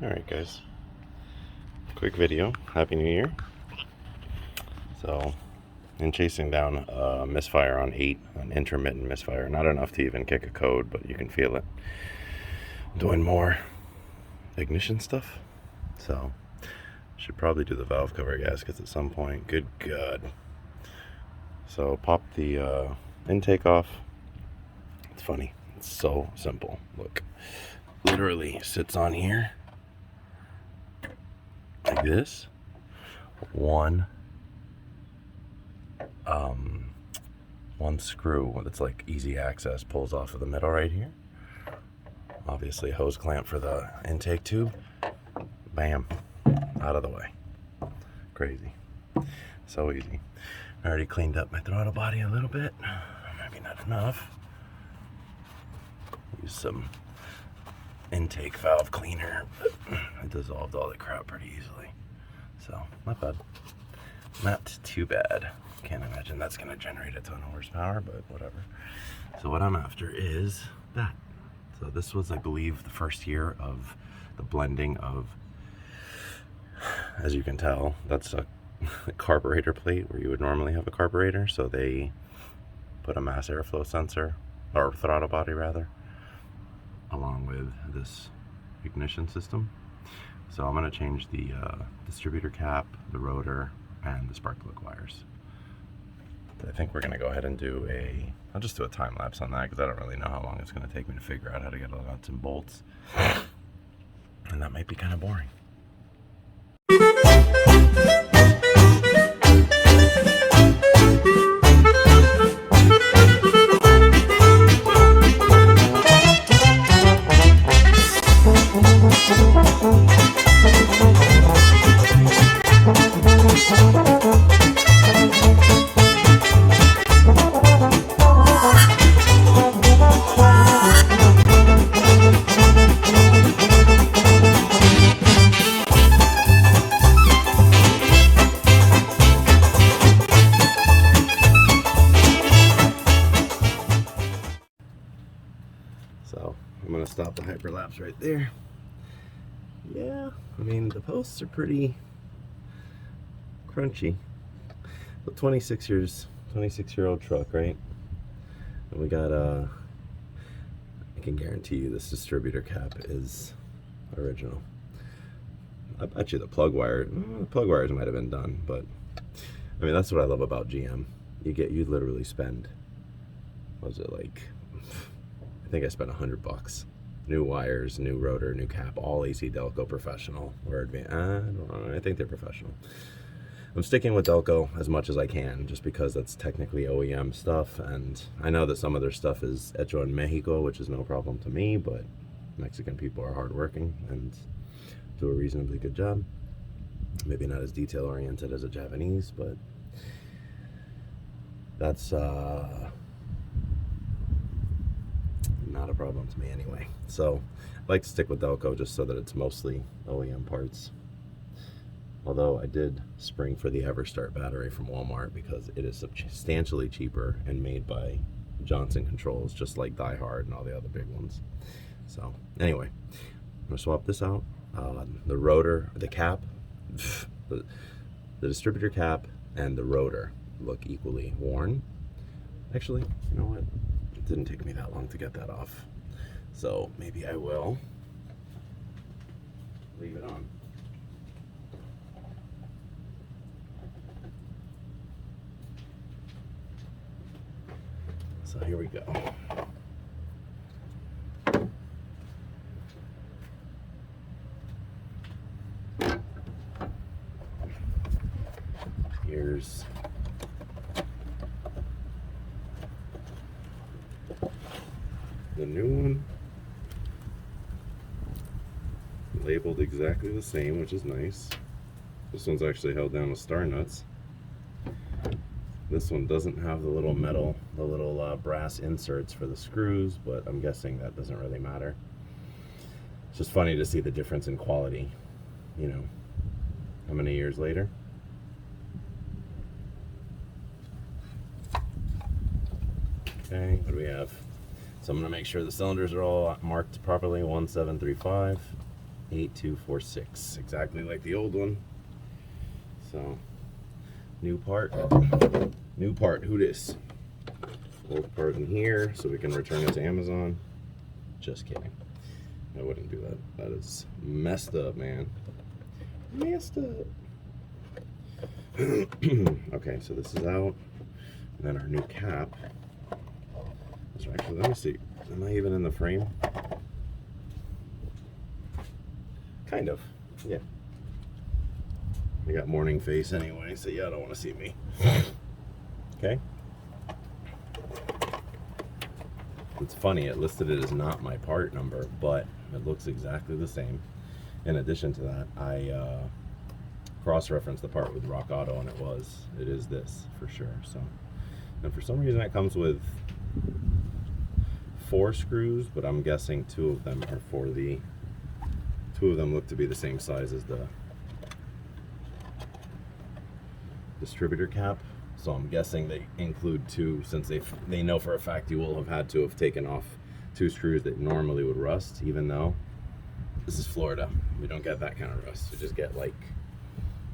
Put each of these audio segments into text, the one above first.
Alright guys, quick video, Happy New Year. So, in chasing down a misfire on 8, an intermittent misfire, not enough to even kick a code, but you can feel it. Doing more ignition stuff, so should probably do the valve cover gaskets at some point. Good God. So pop the intake off. It's funny, it's so simple. Look, literally sits on here like this. One screw that's like easy access pulls off of the middle right here. Obviously a hose clamp for the intake tube. Bam, out of the way. Crazy, so easy. I already cleaned up my throttle body a little bit, maybe not enough. Use some intake valve cleaner, but it dissolved all the crap pretty easily, so not bad, not too bad. Can't imagine that's going to generate a ton of horsepower, but whatever. So what I'm after is that. So this was, I believe, the first year of the blending of, as you can tell, that's a carburetor plate where you would normally have a carburetor, so they put a mass airflow sensor, or throttle body rather, along with this ignition system. So I'm going to change the distributor cap, the rotor, and the spark plug wires. I think we're going to go ahead and do I'll just do a time lapse on that because I don't really know how long it's going to take me to figure out how to get all the nuts and bolts, and that might be kind of boring. So I'm going to stop the hyperlapse right there. Yeah, I mean, the posts are pretty crunchy. The 26-year-old truck, right? And we got I can guarantee you this distributor cap is original. I bet you the plug wires might have been done, but I mean, that's what I love about GM. You literally spend, what was it, like, I think I spent $100. New wires, new rotor, new cap, all AC Delco professional or advanced. I don't know, I think they're professional. I'm sticking with Delco as much as I can, just because that's technically OEM stuff, and I know that some of their stuff is hecho in Mexico, which is no problem to me, but Mexican people are hardworking and do a reasonably good job. Maybe not as detail oriented as a Japanese, but that's not a problem to me anyway. So I like to stick with Delco just so that it's mostly OEM parts. Although I did spring for the EverStart battery from Walmart because it is substantially cheaper and made by Johnson Controls, just like Die Hard and all the other big ones. So anyway, I'm gonna swap this out. The rotor, the cap, the distributor cap and the rotor look equally worn. Actually, you know what? It didn't take me that long to get that off. So maybe I will leave it on. So here we go. Here's the new one, labeled exactly the same, which is nice. This one's actually held down with star nuts. This one doesn't have the little metal, brass inserts for the screws, but I'm guessing that doesn't really matter. It's just funny to see the difference in quality, you know, how many years later. Okay, what do we have? So I'm going to make sure the cylinders are all marked properly, 1735. 8246, exactly like the old one. So, new part, who dis? Old part in here, so we can return it to Amazon. Just kidding. I wouldn't do that. That is messed up, man. Messed up. Okay, so this is out. And then our new cap. So actually, let me see. Am I even in the frame? Kind of, yeah. I got morning face anyway, so yeah, I don't want to see me. Okay. It's funny, it listed it as not my part number, but it looks exactly the same. In addition to that, I cross-referenced the part with Rock Auto, and it is this for sure. So, and for some reason it comes with 4 screws, but I'm guessing 2 of them are for the. 2 of them look to be the same size as the distributor cap, so I'm guessing they include 2, since they know for a fact you will have had to have taken off 2 screws that normally would rust, even though this is Florida. We don't get that kind of rust. We just get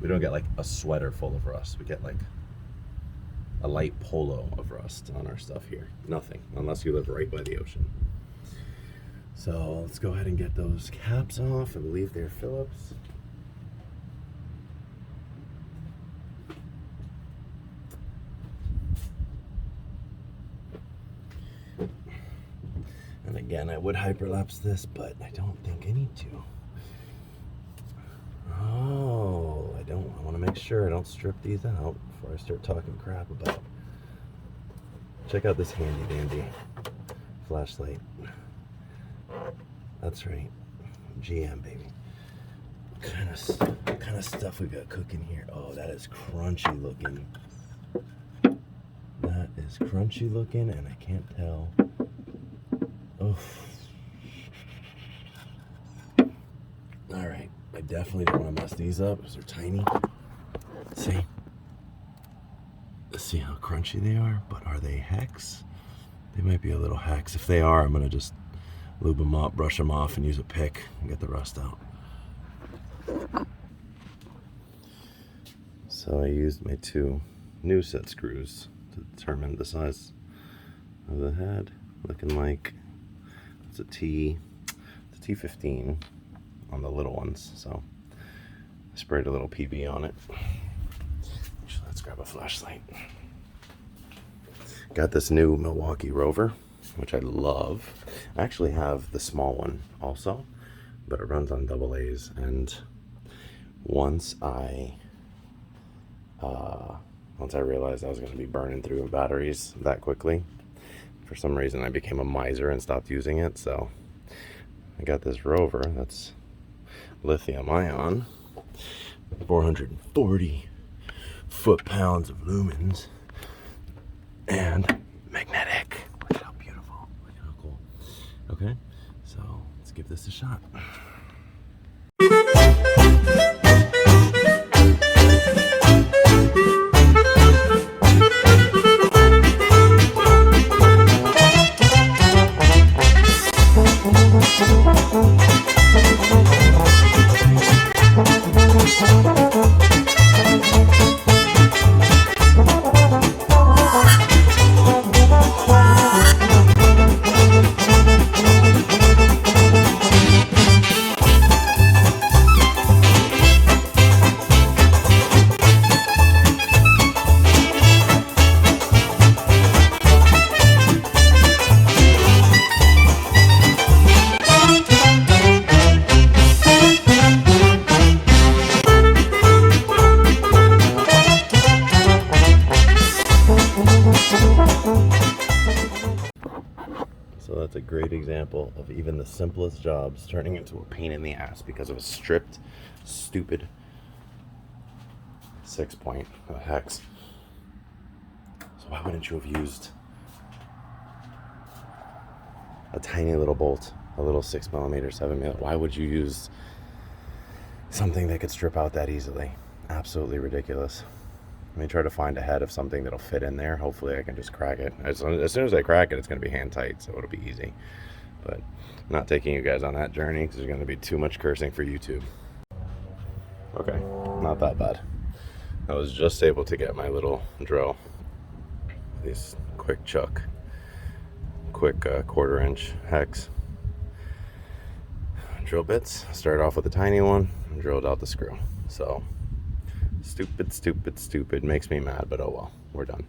we don't get like a sweater full of rust. We get like a light polo of rust on our stuff here. Nothing, unless you live right by the ocean. So let's go ahead and get those caps off. I believe they're Phillips. And again, I would hyperlapse this, but I don't think I need to. Oh, I want to make sure I don't strip these out before I start talking crap about. Check out this handy dandy flashlight. That's right, GM baby. What kind of stuff we got cooking here? Oh, that is crunchy looking. That is crunchy looking, and I can't tell. Oh. All right, I definitely don't want to mess these up because they're tiny. See? Let's see how crunchy they are, but are they hex? They might be a little hex. If they are, I'm gonna just lube them up, brush them off, and use a pick and get the rust out. So I used my 2 new set screws to determine the size of the head. Looking like it's a T15 on the little ones. So I sprayed a little PB on it. Actually, let's grab a flashlight. Got this new Milwaukee Rover, which I love. I actually have the small one also, but it runs on AA's, and once I realized I was going to be burning through batteries that quickly, for some reason I became a miser and stopped using it. So I got this Rover that's lithium ion, 440 foot-pounds of lumens, and magnetic. Look at how beautiful. Look at how cool. Okay, so let's give this a shot. So that's a great example of even the simplest jobs turning into a pain in the ass because of a stripped, stupid 6-point hex. So why wouldn't you have used a tiny little bolt, a little 6mm, 7mm? Why would you use something that could strip out that easily? Absolutely ridiculous. Let me try to find a head of something that'll fit in there. Hopefully I can just crack it. As soon as I crack it, it's going to be hand tight, so it'll be easy. But I'm not taking you guys on that journey because there's going to be too much cursing for YouTube. Okay, not that bad. I was just able to get my little drill. These quick chuck, quick 1/4 inch hex drill bits. Started off with a tiny one and drilled out the screw. So stupid, stupid, stupid. Makes me mad, but oh well, we're done.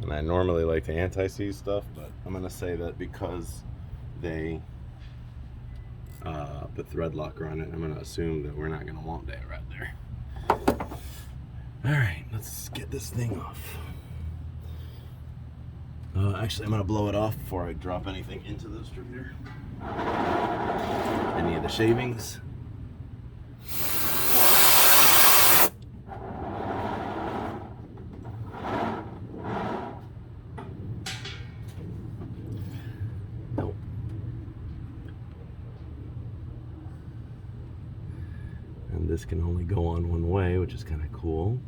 And I normally like to anti-seize stuff, but I'm gonna say that because they put thread locker on it, I'm gonna assume that we're not gonna want that right there. All right, let's get this thing off. Actually, I'm gonna blow it off before I drop anything into the distributor. Any of the shavings. Nope. And this can only go on one way, which is kind of cool.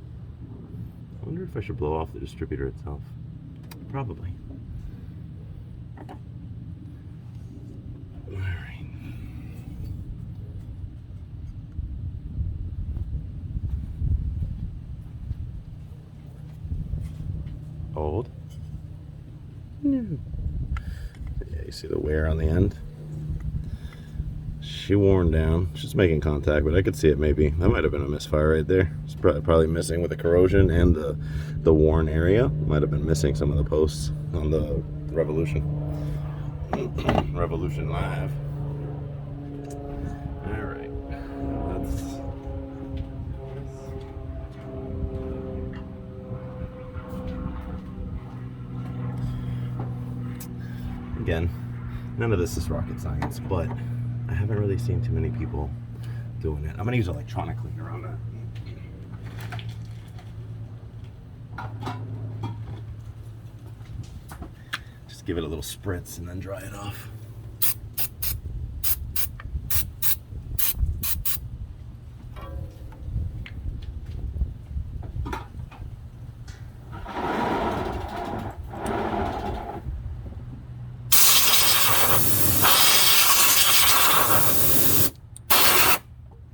I wonder if I should blow off the distributor itself. Probably. All right. Old? No. Yeah, you see the wear on the end? She worn down. She's making contact, but I could see it maybe. That might have been a misfire right there. It's probably missing with the corrosion and the worn area. Might have been missing some of the posts on the Revolution. Revolution Live. All right. Again, none of this is rocket science, but I haven't really seen too many people doing it. I'm gonna use electronic cleaner on that. Just give it a little spritz and then dry it off.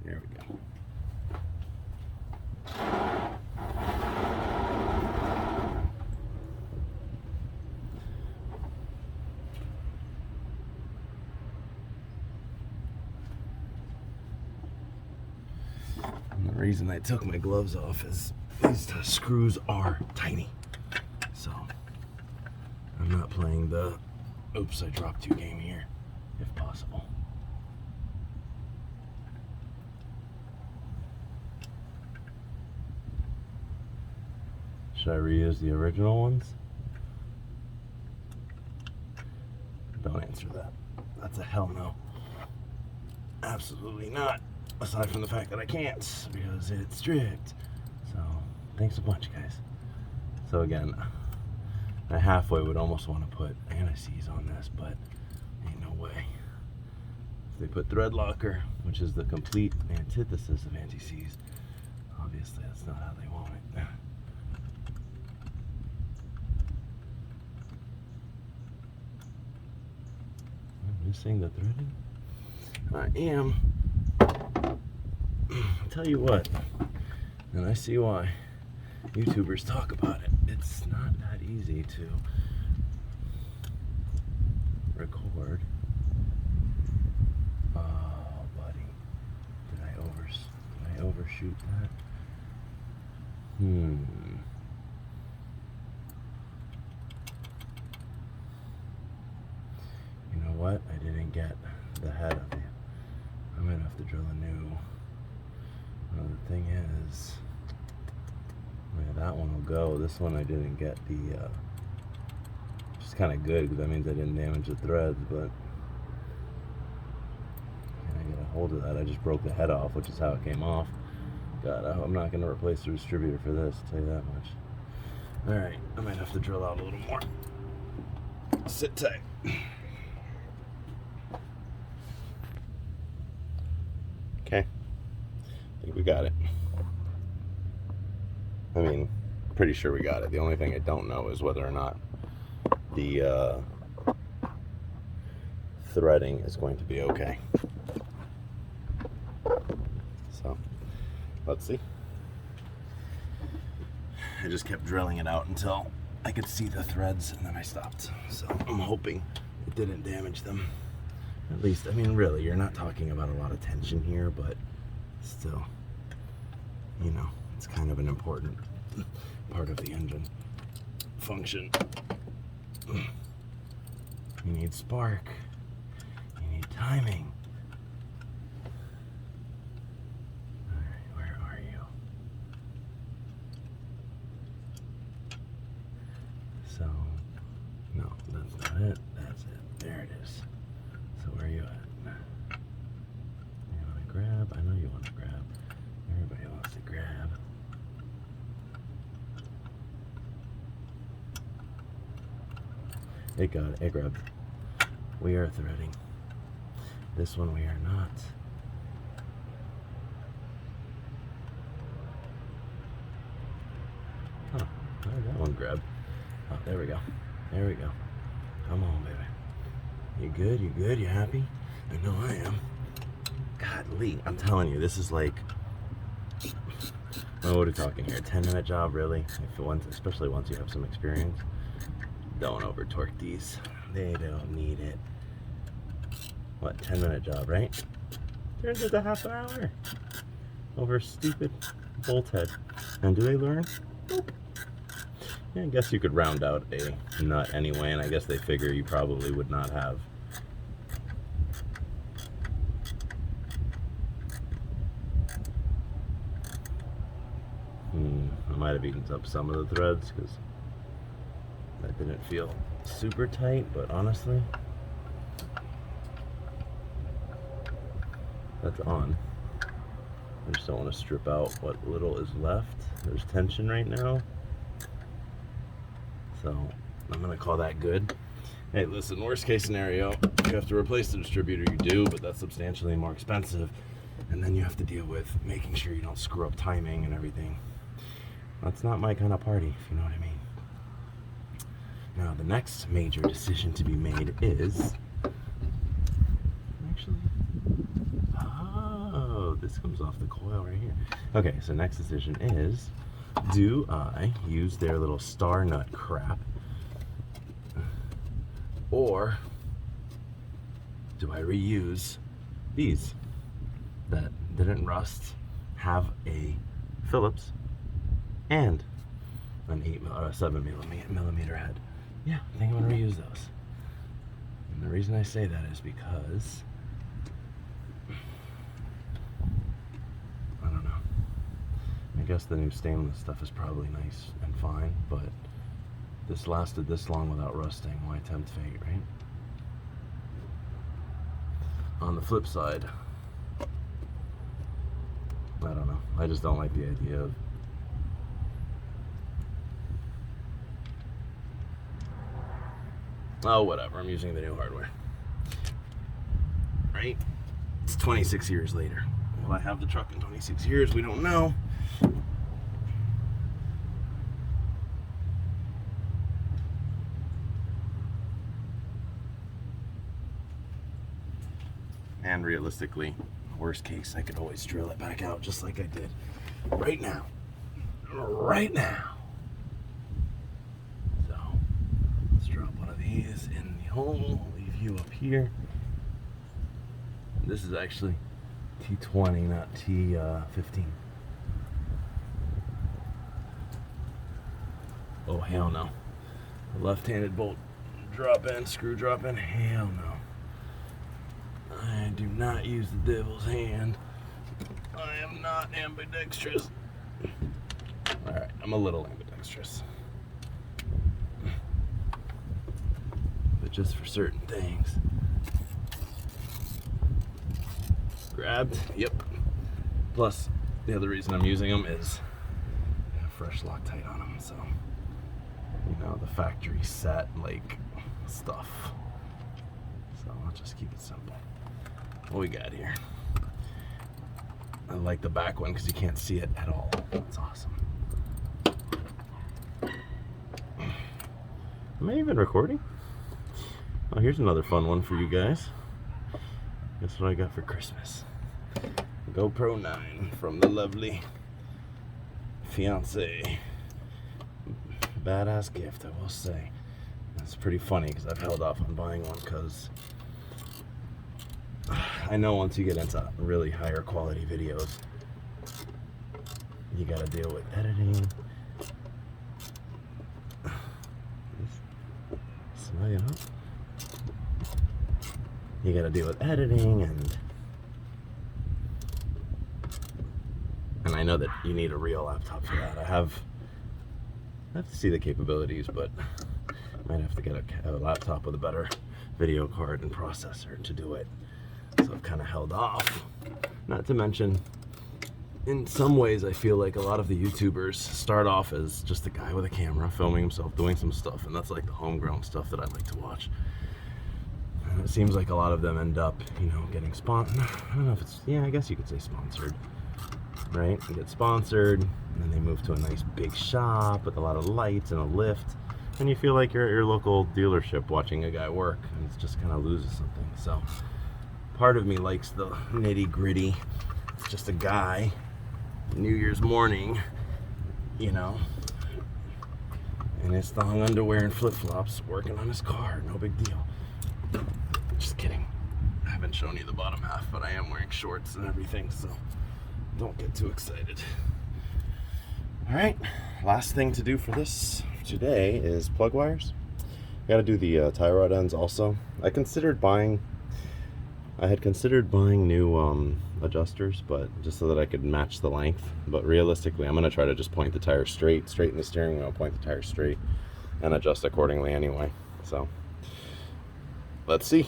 There we go. And the reason I took my gloves off is these screws are tiny. So I'm not playing the oops, I dropped 2 game here, if possible. Should I reuse the original ones? Don't answer that. That's a hell no. Absolutely not. Aside from the fact that I can't because it's strict. So thanks a bunch, guys. So again, I halfway would almost want to put anti-seize on this, but ain't no way. If they put thread locker, which is the complete antithesis of anti-seize, obviously that's not how they want it. I'm missing the threading. I am. I'll tell you what, and I see why YouTubers talk about it. It's not that easy to record. Oh, buddy, did I overshoot that? You know what? I didn't get the head of it. I'm gonna have to drill a new. Well, the thing is, yeah, that one will go. This one I didn't get the, which is kind of good because that means I didn't damage the threads, but can I get a hold of that? I just broke the head off, which is how it came off. God, I'm not going to replace the distributor for this, I'll tell you that much. Alright, I might have to drill out a little more. Sit tight. Okay. I think we got it. I mean, pretty sure we got it. The only thing I don't know is whether or not the threading is going to be okay. So let's see. I just kept drilling it out until I could see the threads, and then I stopped. So I'm hoping it didn't damage them. At least, I mean, really, you're not talking about a lot of tension here, but still, you know, it's kind of an important part of the engine function. You need spark, you need timing. All right, where are you? So, no, that's not it. That's it. There it is. So where are you at? You want to grab? I know you want to grab. Everybody wants to grab. It got it. It grabbed. We are threading. This one we are not. Huh. Oh, that one grabbed. Oh, there we go. There we go. Come on, baby. You good? You good? You happy? I know I am. Godly, I'm telling you, this is like, what are we talking here? 10-minute job, really? If once, especially once you have some experience. Don't over torque these. They don't need it. What, 10-minute job, right? Turns into half an hour over stupid bolt head. And do they learn? Nope. Yeah, I guess you could round out a nut anyway, and I guess they figure you probably would not have. I might have eaten up some of the threads because that didn't feel super tight, but honestly, that's on. I just don't want to strip out what little is left. There's tension right now. So I'm gonna call that good. Hey, listen, worst case scenario, you have to replace the distributor, you do, but that's substantially more expensive. And then you have to deal with making sure you don't screw up timing and everything. That's not my kind of party, if you know what I mean. Now, the next major decision to be made is, actually, oh, this comes off the coil right here. Okay, so next decision is, do I use their little star nut crap, or do I reuse these that didn't rust, have a Phillips and an 7 millimeter head? Yeah, I think I'm gonna reuse those. And the reason I say that is because I don't know. I guess the new stainless stuff is probably nice and fine, but this lasted this long without rusting. Why tempt fate, right? On the flip side, I don't know. I just don't like the idea of oh, whatever. I'm using the new hardware. Right? It's 26 years later. Will I have the truck in 26 years? We don't know. And realistically, worst case, I could always drill it back out just like I did right now. Right now. So, let's drop one of these in the hole. I'll leave you up here. This is actually T20, not T15. Oh, hell no. A left-handed bolt drop in, screw drop in, hell no. I do not use the devil's hand. I am not ambidextrous. Alright, I'm a little ambidextrous. But just for certain things. Grabbed, yep. Plus, the other reason I'm using them is I have fresh Loctite on them, so you know, the factory set like stuff. So I'll just keep it simple. What we got here? I like the back one because you can't see it at all. That's awesome. Am I even recording? Oh, here's another fun one for you guys. Guess what I got for Christmas? GoPro 9 from the lovely fiance. Badass gift, I will say. It's pretty funny because I've held off on buying one because I know once you get into really higher quality videos, you gotta deal with editing. Snug it up. You gotta deal with editing and I know that you need a real laptop for that. I have to see the capabilities, but I might have to get a laptop with a better video card and processor to do it. So I've kind of held off. Not to mention, in some ways, I feel like a lot of the YouTubers start off as just a guy with a camera filming himself doing some stuff, and that's like the homegrown stuff that I like to watch. And it seems like a lot of them end up, you know, getting sponsored. I don't know if it's, yeah, I guess you could say sponsored, right? You get sponsored, and then they move to a nice big shop with a lot of lights and a lift, and you feel like you're at your local dealership watching a guy work, and it just kind of loses something. So part of me likes the nitty gritty. It's just a guy, New Year's morning, you know, in his thong underwear and flip-flops working on his car. No big deal. Just kidding. I haven't shown you the bottom half, but I am wearing shorts and everything, so don't get too excited. All right, last thing to do for this today is plug wires. Got to do the tie rod ends also. I had considered buying new adjusters, but just so that I could match the length. But realistically, I'm going to try to just point the tire straighten the steering wheel, point the tire straight, and adjust accordingly anyway. So let's see.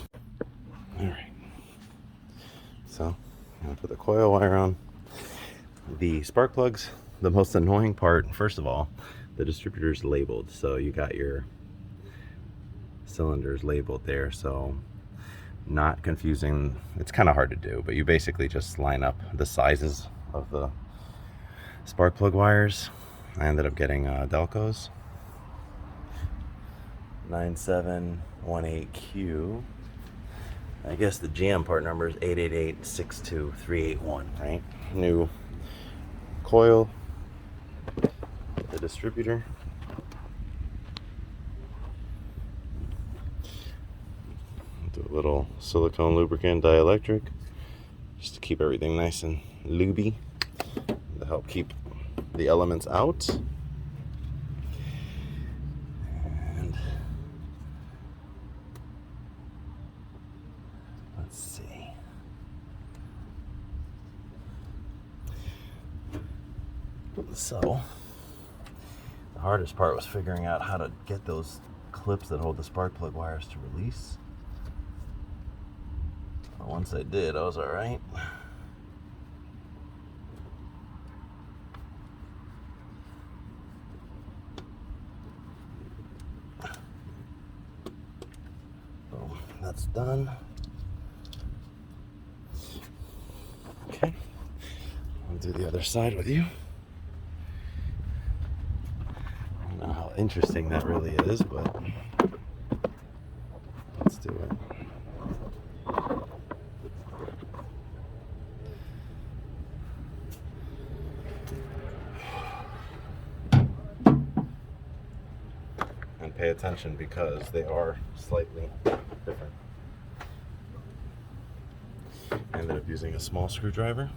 All right. So I'm going to put the coil wire on. The spark plugs, the most annoying part, first of all, the distributor's labeled. So you got your cylinders labeled there. So not confusing. It's kind of hard to do, but you basically just line up the sizes of the spark plug wires. I ended up getting Delco's 9718Q. I guess the GM part number is 888-62381, right? New coil, the distributor. Do a little silicone lubricant dielectric just to keep everything nice and lubey to help keep the elements out. And let's see. So the hardest part was figuring out how to get those clips that hold the spark plug wires to release. Once I did, I was all right. So that's done. Okay, I'll do the other side with you. I don't know how interesting that really is, but let's do it. Pay attention because they are slightly different. I ended up using a small screwdriver.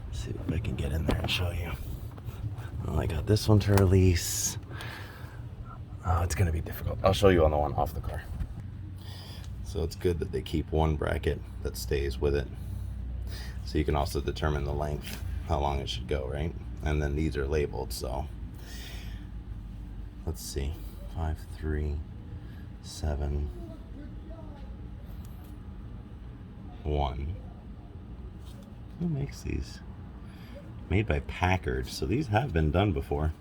Let's see if I can get in there and show you. Well, I got this one to release. Oh, it's going to be difficult. I'll show you on the one off the car. So it's good that they keep one bracket that stays with it. So you can also determine the length, how long it should go, right? And then these are labeled, so let's see, 5371. Who makes these? Made by Packard. So these have been done before.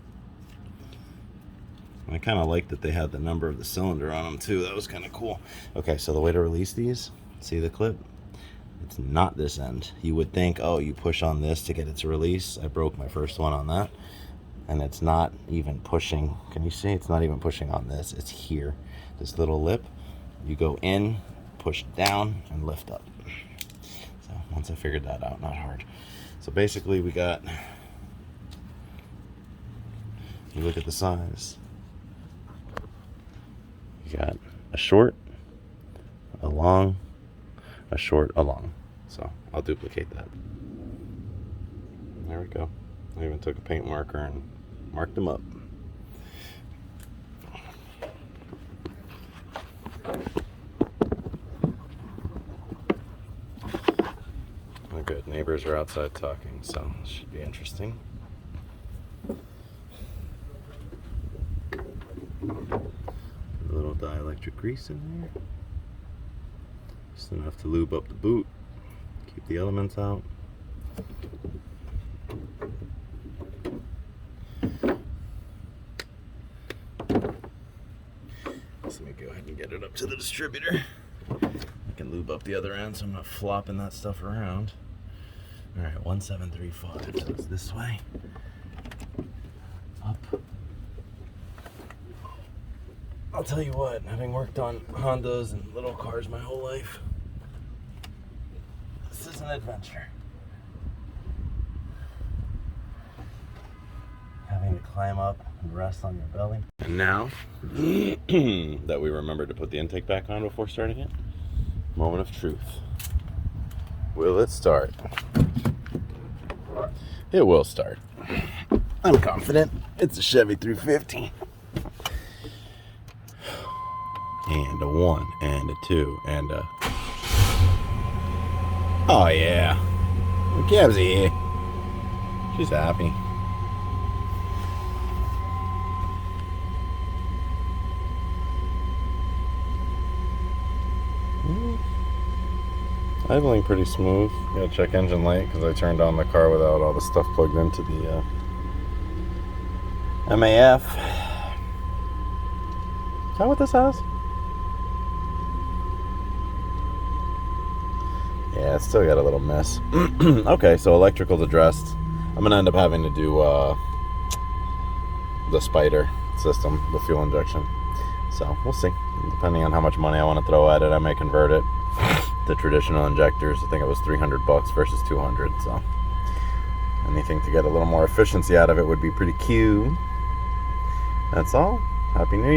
I kind of like that they had the number of the cylinder on them too. That was kind of cool. Okay, so the way to release these, see the clip? It's not this end. You would think, oh, you push on this to get it to release. I broke my first one on that. and it's not even pushing. Can you see? It's not even pushing on this. It's here. This little lip. You go in, push down, and lift up. So once I figured that out, not hard. So basically we got, you look at the size. You got a short, a long, a short, a long. So I'll duplicate that. There we go. I even took a paint marker and marked them up. Oh, good. Neighbors are outside talking, so it should be interesting. A little dielectric grease in there. Just enough to lube up the boot. Keep the elements out. So let me go ahead and get it up to the distributor. I can lube up the other end so I'm not flopping that stuff around. Alright, 1735. So it's this way. Up. I'll tell you what, having worked on Hondas and little cars my whole life, this is an adventure. Having to climb up and rest on your belly. And now that we remembered to put the intake back on before starting it, moment of truth. Will it start? It will start. I'm confident. It's a Chevy 350. And a 1, and a 2, and a... Oh yeah. Gabsy here. She's happy. Idling pretty smooth. Gotta check engine light because I turned on the car without all the stuff plugged into the MAF. Is that what this has? Yeah, it's still got a little mess. Okay, so electrical's addressed. I'm gonna end up having to do the spider system, the fuel injection. So we'll see. Depending on how much money I want to throw at it, I may convert it to traditional injectors. I think it was $300 versus 200. So anything to get a little more efficiency out of it would be pretty cute. That's all. Happy New Year.